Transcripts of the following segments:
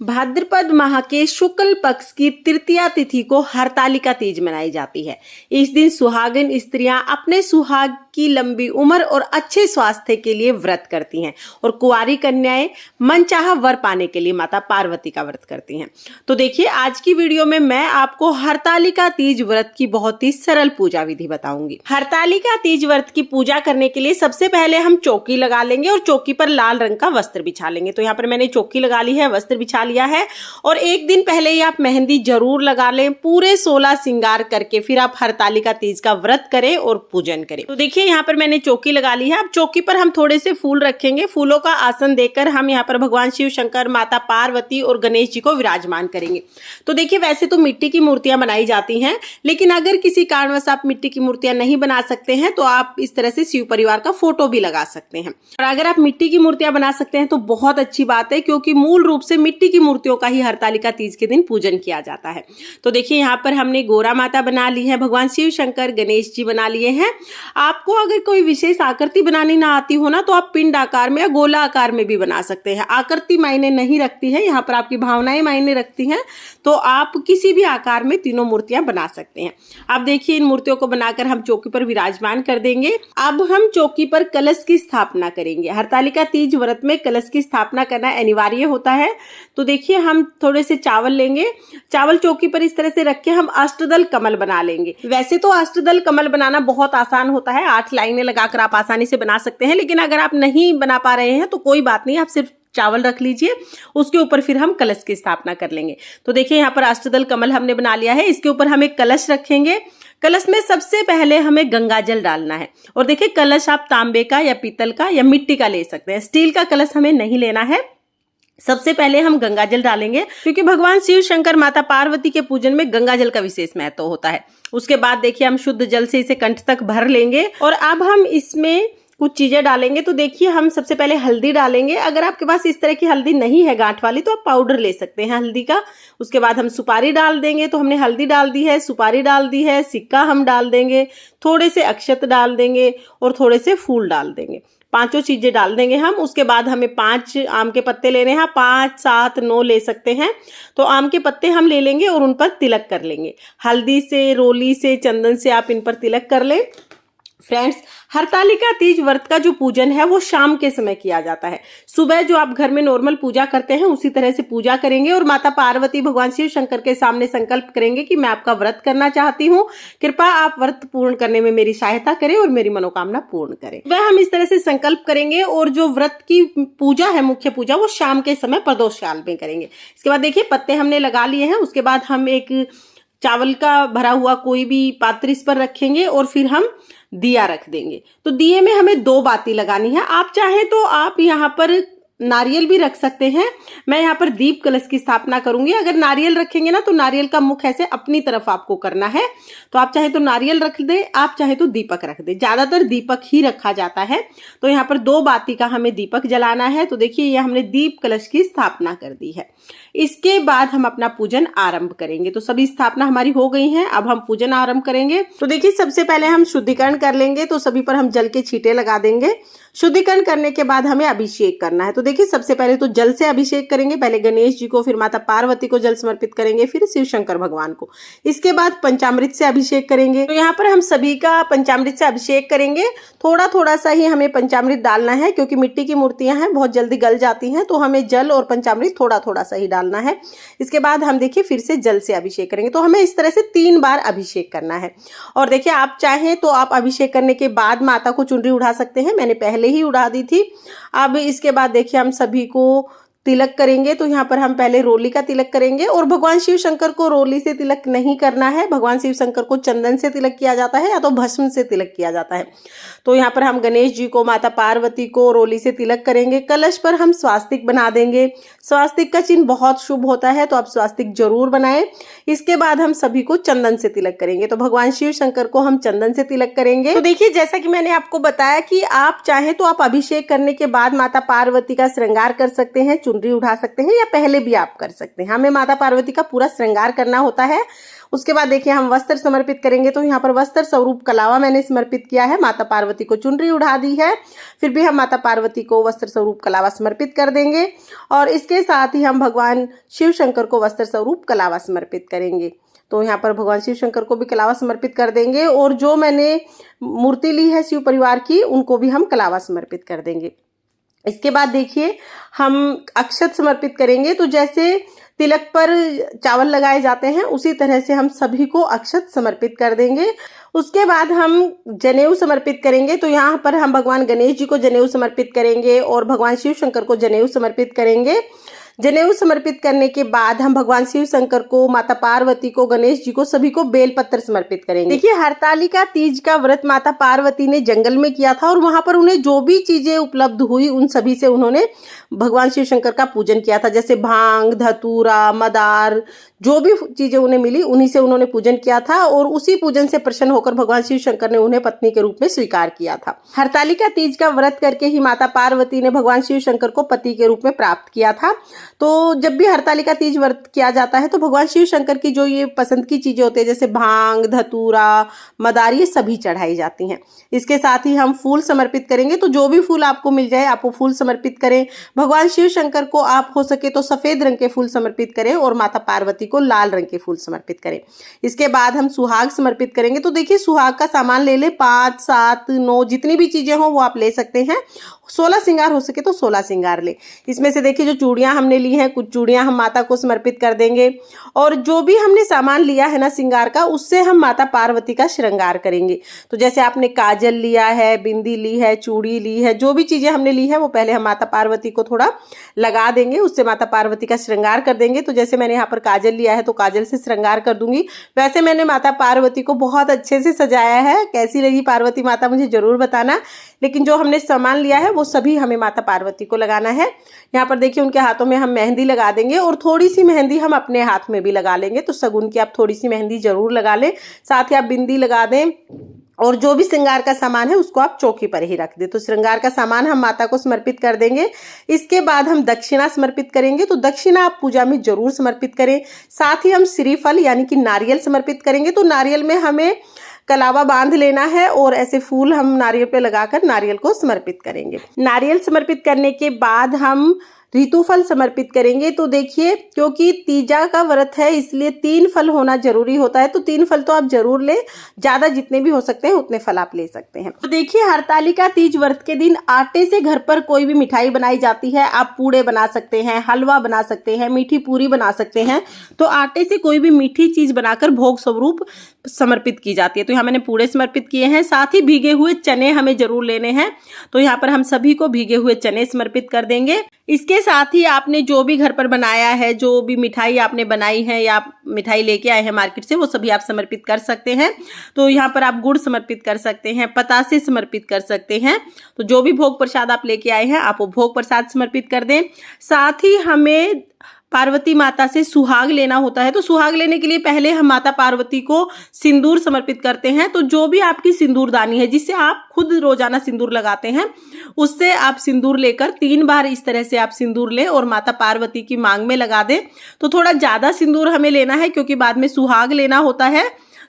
भाद्रपद माह के शुक्ल पक्ष की तृतीया तिथि को हरतालिका तीज मनाई जाती है। इस दिन सुहागिन स्त्रियां अपने सुहाग की लंबी उम्र और अच्छे स्वास्थ्य के लिए व्रत करती हैं और कुंवारी कन्याएं मनचाहा वर पाने के लिए माता पार्वती का व्रत करती हैं। तो देखिए, आज की वीडियो में मैं आपको हरतालिका तीज व्रत की बहुत ही सरल पूजा विधि बताऊंगी। हरतालिका तीज व्रत की पूजा करने के लिए सबसे पहले हम चौकी लगा लेंगे और चौकी पर लाल रंग का वस्त्र बिछा लेंगे। तो यहाँ पर मैंने चौकी लगा ली है, वस्त्र बिछा लिया है और एक दिन पहले ही आप मेहंदी जरूर लगा लें। पूरे 16 श्रृंगार करके फिर आप हरतालिका तीज का व्रत करें और पूजन करें। तो देखिए, यहाँ पर मैंने चौकी लगा ली है। अब चौकी पर हम थोड़े से फूल रखेंगे। फूलों का आसन देकर हम यहाँ पर भगवान शिव शंकर, माता पार्वती और गणेश जी को विराजमान करेंगे। तो देखिए, वैसे तो मिट्टी की मूर्तियां बनाई जाती हैं, लेकिन अगर किसी कारणवश आप मिट्टी की मूर्तियां नहीं बना सकते हैं तो आप इस तरह से शिव परिवार का फोटो भी लगा सकते हैं। और अगर आप मिट्टी की मूर्तियां बना सकते हैं तो बहुत अच्छी बात है, क्योंकि मूल रूप से मिट्टी की मूर्तियों का ही हरतालिका तीज के दिन पूजन किया जाता है। तो देखिए, यहाँ पर हमने गोरा माता बना ली है, भगवान शिव शंकर, गणेश जी बना लिए हैं। आपको अगर कोई विशेष आकृति बनानी ना आती हो ना, तो आप पिंड आकार में या गोला आकार में भी बना सकते हैं। आकृति मायने नहीं रखती है, यहाँ पर आपकी भावनाएं मायने रखती हैं। तो आप किसी भी आकार में तीनों मूर्तियां बना सकते हैं। अब देखिए, इन मूर्तियों को बनाकर हम चौकी पर विराजमान कर देंगे। अब हम चौकी पर कलश की स्थापना करेंगे। हरतालिका तीज व्रत में कलश की स्थापना करना अनिवार्य होता है। तो देखिए, हम थोड़े से चावल लेंगे। चावल चौकी पर इस तरह से रख के हम अष्टदल कमल बना लेंगे। वैसे तो अष्टदल कमल बनाना बहुत आसान होता है, 8 लाइनें लगाकर आप आसानी से बना सकते हैं। लेकिन अगर आप नहीं बना पा रहे हैं तो कोई बात नहीं, आप सिर्फ चावल रख लीजिए, उसके ऊपर फिर हम कलश की स्थापना कर लेंगे। तो देखिए, यहाँ पर अष्टदल कमल हमने बना लिया है। इसके ऊपर हम एक कलश रखेंगे। कलश में सबसे पहले हमें गंगा जल डालना है। और देखिए, कलश आप तांबे का या पीतल का या मिट्टी का ले सकते हैं, स्टील का कलश हमें नहीं लेना है। सबसे पहले हम गंगा जल डालेंगे, क्योंकि भगवान शिव शंकर, माता पार्वती के पूजन में गंगा जल का विशेष महत्व होता है। उसके बाद देखिए, हम शुद्ध जल से इसे कंठ तक भर लेंगे और अब हम इसमें कुछ चीजें डालेंगे। तो देखिए, हम सबसे पहले हल्दी डालेंगे। अगर आपके पास इस तरह की हल्दी नहीं है गांठ वाली, तो आप पाउडर ले सकते हैं हल्दी का। उसके बाद हम सुपारी डाल देंगे। तो हमने हल्दी डाल दी है, सुपारी डाल दी है, सिक्का हम डाल देंगे, थोड़े से अक्षत डाल देंगे और थोड़े से फूल डाल देंगे। 5 चीजें डाल देंगे हम। उसके बाद हमें 5 आम के पत्ते लेने हैं। 5, 7, 9 ले सकते हैं। तो आम के पत्ते हम ले लेंगे और उन पर तिलक कर लेंगे। हल्दी से, रोली से, चंदन से आप इन पर तिलक कर लें। फ्रेंड्स, हरतालिका तीज व्रत का जो पूजन है वो शाम के समय किया जाता है। सुबह जो आप घर में नॉर्मल पूजा करते हैं उसी तरह से पूजा करेंगे और माता पार्वती, भगवान शिव शंकर के सामने संकल्प करेंगे कि मैं आपका व्रत करना चाहती हूँ, कृपा आप व्रत पूर्ण करने में मेरी सहायता करें और मेरी मनोकामना पूर्ण करें। वह हम इस तरह से संकल्प करेंगे और जो व्रत की पूजा है, मुख्य पूजा, वो शाम के समय प्रदोष काल में करेंगे। इसके बाद देखिए, पत्ते हमने लगा लिए हैं। उसके बाद हम एक चावल का भरा हुआ कोई भी पात्र इस पर रखेंगे और फिर हम दिया रख देंगे। तो दिए में हमें 2 बाती लगानी है। आप चाहे तो आप यहाँ पर नारियल भी रख सकते हैं। मैं यहाँ पर दीप कलश की स्थापना करूंगी। अगर नारियल रखेंगे ना, तो नारियल का मुख ऐसे अपनी तरफ आपको करना है। तो आप चाहे तो नारियल रख दे, आप चाहे तो दीपक रख दे। ज्यादातर दीपक ही रखा जाता है। तो यहाँ पर 2 बाती का हमें दीपक जलाना है। तो देखिए, ये हमने दीप कलश की स्थापना कर दी है। इसके बाद हम अपना पूजन आरंभ करेंगे। तो सभी स्थापना हमारी हो गई है। अब हम पूजन आरंभ करेंगे। तो देखिए, सबसे पहले हम शुद्धिकरण कर लेंगे। तो सभी पर हम जल के छींटे लगा देंगे। शुद्धिकरण करने के बाद हमें अभिषेक करना है। तो देखिए, सबसे पहले तो जल से अभिषेक करेंगे। पहले गणेश जी को, फिर माता पार्वती को जल समर्पित करेंगे, फिर शिव शंकर भगवान को। इसके बाद पंचामृत से अभिषेक करेंगे। तो यहाँ पर हम सभी का पंचामृत से अभिषेक करेंगे। थोड़ा थोड़ा सा ही हमें पंचामृत डालना है, क्योंकि मिट्टी की मूर्तियां हैं, बहुत जल्दी गल जाती हैं। तो हमें जल और पंचामृत थोड़ा थोड़ा सा ही डालना है। इसके बाद हम देखिए फिर से जल से अभिषेक करेंगे। तो हमें इस तरह से 3 बार अभिषेक करना है। और देखिए, आप चाहें तो आप अभिषेक करने के बाद माता को चुनरी उड़ा सकते हैं। मैंने पहले ही उड़ा दी थी। अब इसके बाद देखिए, हम सभी को तिलक करेंगे। तो यहाँ पर हम पहले रोली का तिलक करेंगे और भगवान शिव शंकर को रोली से तिलक नहीं करना है। भगवान शिव शंकर को चंदन से तिलक किया जाता है या तो भस्म से तिलक किया जाता है। तो यहाँ पर हम गणेश जी को, माता पार्वती को रोली से तिलक करेंगे। कलश पर हम स्वास्तिक बना देंगे। स्वास्तिक का चिन्ह बहुत शुभ होता है, तो आप स्वास्तिक जरूर बनाएं। इसके बाद हम सभी को चंदन से तिलक करेंगे। तो भगवान शिव शंकर को हम चंदन से तिलक करेंगे। तो देखिए, जैसा कि मैंने आपको बताया कि आप चाहे तो आप अभिषेक करने के बाद माता पार्वती का श्रृंगार कर सकते हैं, चुनरी उठा सकते हैं या पहले भी आप कर सकते हैं। हमें माता पार्वती का पूरा श्रृंगार करना होता है। उसके बाद देखिए हम वस्त्र समर्पित करेंगे, तो यहाँ पर वस्त्र स्वरूप कलावा मैंने समर्पित किया है। माता पार्वती को चुनरी उठा दी है, फिर भी हम माता पार्वती को वस्त्र स्वरूप कलावा समर्पित कर देंगे और इसके साथ ही हम भगवान शिव शंकर को वस्त्र स्वरूप कलावा समर्पित करेंगे। तो यहाँ पर भगवान शिव शंकर को भी कलावा समर्पित कर देंगे और जो मैंने मूर्ति ली है शिव परिवार की, उनको भी हम कलावा समर्पित कर देंगे। इसके बाद देखिए हम अक्षत समर्पित करेंगे। तो जैसे तिलक पर चावल लगाए जाते हैं, उसी तरह से हम सभी को अक्षत समर्पित कर देंगे। उसके बाद हम जनेऊ समर्पित करेंगे। तो यहाँ पर हम भगवान गणेश जी को जनेऊ समर्पित करेंगे और भगवान शिव शंकर को जनेऊ समर्पित करेंगे। जनेऊ समर्पित करने के बाद हम भगवान शिव शंकर को, माता पार्वती को, गणेश जी को, सभी को बेलपत्र समर्पित करेंगे। देखिए हरतालिका तीज का व्रत माता पार्वती ने जंगल में किया था और वहां पर उन्हें जो भी चीजें उपलब्ध हुई उन सभी से उन्होंने भगवान शिव शंकर का पूजन किया था। जैसे भांग, धतूरा, मदार, जो भी चीजें उन्हें मिली उन्हीं से उन्होंने पूजन किया था और उसी पूजन से प्रसन्न होकर भगवान शिव शंकर ने उन्हें पत्नी के रूप में स्वीकार किया था। हरतालिका तीज का व्रत करके ही माता पार्वती ने भगवान शिव शंकर को पति के रूप में प्राप्त किया था। तो जब भी हरतालिका तीज व्रत किया जाता है तो भगवान शिव शंकर की जो ये पसंद की चीजें होती है, जैसे भांग, धतूरा, मदार, ये सभी चढ़ाई जाती हैं। इसके साथ ही हम फूल समर्पित करेंगे। तो जो भी फूल आपको मिल जाए आप वो फूल समर्पित करें। भगवान शिव शंकर को आप हो सके तो सफेद रंग के फूल समर्पित करें और माता पार्वती को लाल रंग के फूल समर्पित करें। इसके बाद हम सुहाग समर्पित करेंगे। तो देखिए सुहाग का सामान ले ले, 5, 7, 9 जितनी भी चीजें हो वो आप ले सकते हैं। 16 श्रृंगार हो सके तो 16 श्रृंगार ले। इसमें से देखिए जो चूड़ियां हमने ली हैं, कुछ चूड़ियां हम माता को समर्पित कर देंगे और जो भी हमने सामान लिया है ना श्रृंगार का, उससे हम माता पार्वती का श्रृंगार करेंगे। तो जैसे आपने काजल लिया है, बिंदी ली है, चूड़ी ली है, जो भी चीजें हमने ली है वो पहले हम माता पार्वती को थोड़ा लगा देंगे, उससे माता पार्वती का श्रृंगार कर देंगे। तो जैसे मैंने यहाँ पर काजल लिया है तो काजल से श्रृंगार कर दूंगी। वैसे मैंने माता पार्वती को बहुत अच्छे से सजाया है। कैसी लगी पार्वती माता मुझे जरूर बताना। लेकिन जो हमने सामान लिया है वो सभी हमें माता पार्वती को लगाना है। यहाँ पर देखिए उनके हाथों में हम मेहंदी लगा देंगे और थोड़ी सी मेहंदी हम अपने हाथ में भी लगा लेंगे। तो सगुन की आप थोड़ी सी मेहंदी जरूर लगा लें, साथ ही आप बिंदी लगा दें और जो भी श्रृंगार का सामान है उसको आप चौकी पर ही रख दें। तो श्रृंगार का सामान हम माता को समर्पित कर देंगे। इसके बाद हम दक्षिणा समर्पित करेंगे। तो दक्षिणा आप पूजा में जरूर समर्पित करें। साथ ही हम श्रीफल यानी कि नारियल समर्पित करेंगे। तो नारियल में हमें कलावा बांध लेना है और ऐसे फूल हम नारियल पे लगाकर नारियल को समर्पित करेंगे। नारियल समर्पित करने के बाद हम ऋतुफल समर्पित करेंगे। तो देखिए क्योंकि तीजा का व्रत है इसलिए 3 फल होना जरूरी होता है। तो 3 फल तो आप जरूर लें, ज्यादा जितने भी हो सकते हैं उतने फल आप ले सकते हैं। तो देखिए हरतालिका तीज व्रत के दिन आटे से घर पर कोई भी मिठाई बनाई जाती है। आप पूड़े बना सकते हैं, हलवा बना सकते हैं, मीठी पूरी बना सकते हैं। तो आटे से कोई भी मीठी चीज बनाकर भोग स्वरूप समर्पित की जाती है। तो यहाँ मैंने पूड़े समर्पित किए हैं। साथ ही भीगे हुए चने हमें जरूर लेने हैं। तो यहाँ पर हम सभी को भीगे हुए चने समर्पित कर देंगे। इसके साथ ही आपने जो भी घर पर बनाया है, जो भी मिठाई आपने बनाई है या मिठाई लेके आए हैं मार्केट से, वो सभी आप समर्पित कर सकते हैं। तो यहाँ पर आप गुड़ समर्पित कर सकते हैं, पतासे समर्पित कर सकते हैं। तो जो भी भोग प्रसाद आप लेके आए हैं आप वो भोग प्रसाद समर्पित कर दें। साथ ही हमें पार्वती माता से सुहाग लेना होता है। तो सुहाग लेने के लिए पहले हम माता पार्वती को सिंदूर समर्पित करते हैं। तो जो भी आपकी सिंदूरदानी है जिससे आप खुद रोजाना सिंदूर लगाते हैं, उससे आप सिंदूर लेकर 3 बार इस तरह से आप सिंदूर लें और माता पार्वती की मांग में लगा दें। तो थोड़ा ज्यादा सिंदूर हमें लेना है क्योंकि बाद में सुहाग लेना होता है।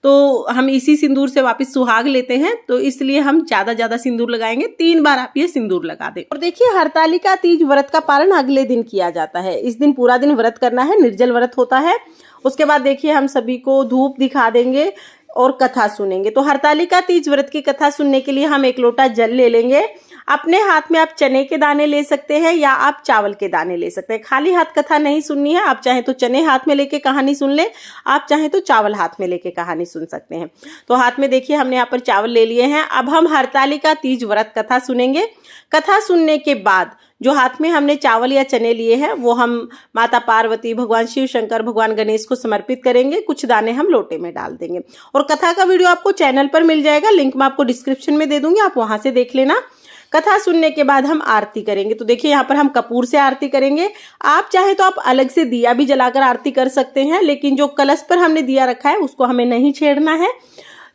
तो हम इसी सिंदूर से वापस सुहाग लेते हैं, तो इसलिए हम ज्यादा सिंदूर लगाएंगे। 3 बार आप ये सिंदूर लगा दें। और देखिए हरतालिका तीज व्रत का पारण अगले दिन किया जाता है। इस दिन पूरा दिन व्रत करना है, निर्जल व्रत होता है। उसके बाद देखिए हम सभी को धूप दिखा देंगे और कथा सुनेंगे। तो हरतालिका तीज व्रत की कथा सुनने के लिए हम 1 लोटा जल ले लेंगे। अपने हाथ में आप चने के दाने ले सकते हैं या आप चावल के दाने ले सकते हैं। खाली हाथ कथा नहीं सुननी है। आप चाहे तो चने हाथ में लेके कहानी सुन ले, आप चाहे तो चावल हाथ में लेके कहानी सुन सकते हैं। तो हाथ में देखिए हमने यहाँ पर चावल ले लिए हैं। अब हम हरतालिका तीज व्रत कथा सुनेंगे। कथा सुनने के बाद जो हाथ में हमने चावल या चने लिए हैं वो हम माता पार्वती, भगवान शिव शंकर, भगवान गणेश को समर्पित करेंगे। कुछ दाने हम लोटे में डाल देंगे और कथा का वीडियो आपको चैनल पर मिल जाएगा। लिंक मैं आपको डिस्क्रिप्शन में दे दूंगी, आप वहां से देख लेना। कथा सुनने के बाद हम आरती करेंगे। तो देखिए यहाँ पर हम कपूर से आरती करेंगे। आप चाहे तो आप अलग से दिया भी जलाकर आरती कर सकते हैं, लेकिन जो कलश पर हमने दिया रखा है उसको हमें नहीं छेड़ना है।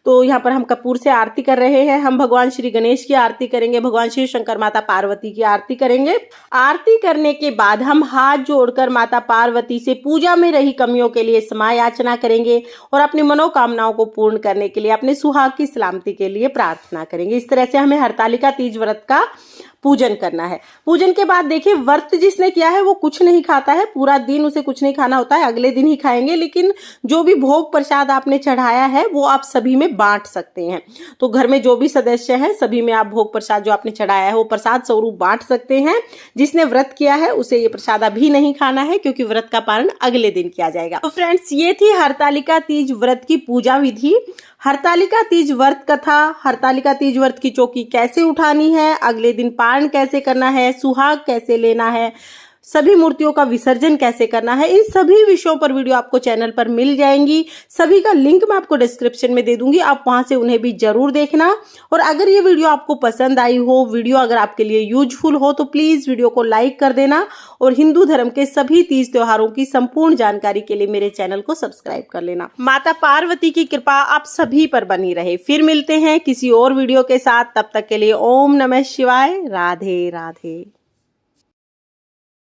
तो यहाँ पर हम कपूर से आरती कर रहे हैं। हम भगवान श्री गणेश की आरती करेंगे, भगवान शिव शंकर, माता पार्वती की आरती करेंगे। आरती करने के बाद हम हाथ जोड़कर माता पार्वती से पूजा में रही कमियों के लिए क्षमा याचना करेंगे और अपनी मनोकामनाओं को पूर्ण करने के लिए, अपने सुहाग की सलामती के लिए प्रार्थना करेंगे। इस तरह से हमें हरतालिका तीज व्रत का पूजन करना है। पूजन के बाद देखिए, व्रत जिसने किया है वो कुछ नहीं खाता है, पूरा दिन उसे कुछ नहीं खाना होता है, अगले दिन ही खाएंगे। लेकिन जो भी भोग प्रसाद आपने चढ़ाया है वो आप सभी में बांट सकते हैं। तो घर में जो भी सदस्य हैं सभी में आप भोग प्रसाद जो आपने चढ़ाया है वो प्रसाद स्वरूप बांट सकते हैं। जिसने व्रत किया है उसे ये प्रसाद अभी नहीं खाना है, क्योंकि व्रत का पारण अगले दिन किया जाएगा। तो फ्रेंड्स, ये थी हरतालिका तीज व्रत की पूजा विधि। हरतालिका तीज व्रत कथा, हरतालिका तीज व्रत की चौकी कैसे उठानी है, अगले दिन पारण कैसे करना है, सुहाग कैसे लेना है, सभी मूर्तियों का विसर्जन कैसे करना है, इन सभी विषयों पर वीडियो आपको चैनल पर मिल जाएंगी। सभी का लिंक मैं आपको डिस्क्रिप्शन में दे दूंगी, आप वहां से उन्हें भी जरूर देखना। और अगर ये वीडियो आपको पसंद आई हो, वीडियो अगर आपके लिए यूजफुल हो, तो प्लीज वीडियो को लाइक कर देना और हिंदू धर्म के सभी तीज त्योहारों की संपूर्ण जानकारी के लिए मेरे चैनल को सब्सक्राइब कर लेना। माता पार्वती की कृपा आप सभी पर बनी रहे। फिर मिलते हैं किसी और वीडियो के साथ, तब तक के लिए ओम नमः शिवाय, राधे राधे।